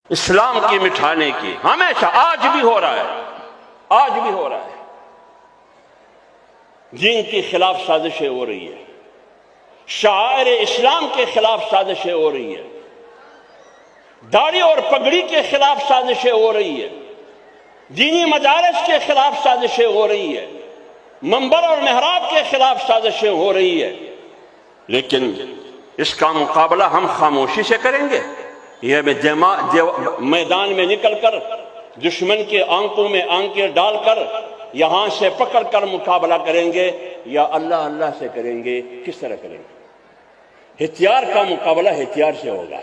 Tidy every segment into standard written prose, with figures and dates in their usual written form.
اسلام کی مٹھانے کی ہمیشہ، آج بھی ہو رہا ہے، آج بھی ہو رہا ہے۔ دین کے خلاف سازشیں ہو رہی ہے، شعائر اسلام کے خلاف سازشیں ہو رہی ہے، داڑھی اور پگڑی کے خلاف سازشیں ہو رہی ہے، دینی مدارس کے خلاف سازشیں ہو رہی ہے، منبر اور محراب کے خلاف سازشیں ہو رہی ہے، لیکن اس کا مقابلہ ہم خاموشی سے کریں گے؟ یہ میدان میں نکل کر دشمن کے آنکھوں میں آنکھیں ڈال کر یہاں سے پکڑ کر مقابلہ کریں گے، یا اللہ اللہ سے کریں گے؟ کس طرح کریں گے؟ ہتھیار کا مقابلہ ہتھیار سے ہوگا،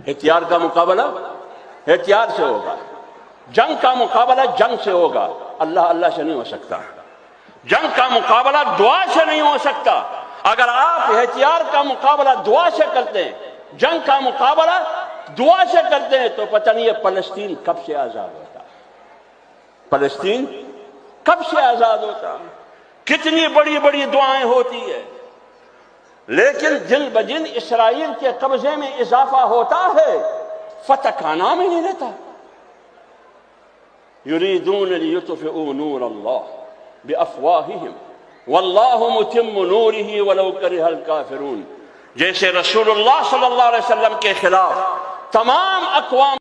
ہتھیار کا مقابلہ ہتھیار سے ہوگا، جنگ کا مقابلہ جنگ سے ہوگا، اللہ اللہ سے نہیں ہو سکتا۔ جنگ کا مقابلہ دعا سے نہیں ہو سکتا۔ اگر آپ ہتھیار کا مقابلہ دعا سے کرتے ہیں، جنگ کا مقابلہ دعا سے کرتے ہیں، تو پتہ نہیں یہ فلسطین کب سے آزاد ہوتا، فلسطین کب سے آزاد ہوتا؟ کتنی بڑی بڑی دعائیں ہوتی ہیں، لیکن دن بدن اسرائیل کے قبضے میں اضافہ ہوتا ہے، فتح کا نام ہی نہیں لیتا۔ یریدون لیطفئوا نور اللہ بافواہہم واللہ متم نورہ ولو کرہ الکافرون۔ جیسے رسول اللہ صلی اللہ علیہ وسلم کے خلاف تمام اقوام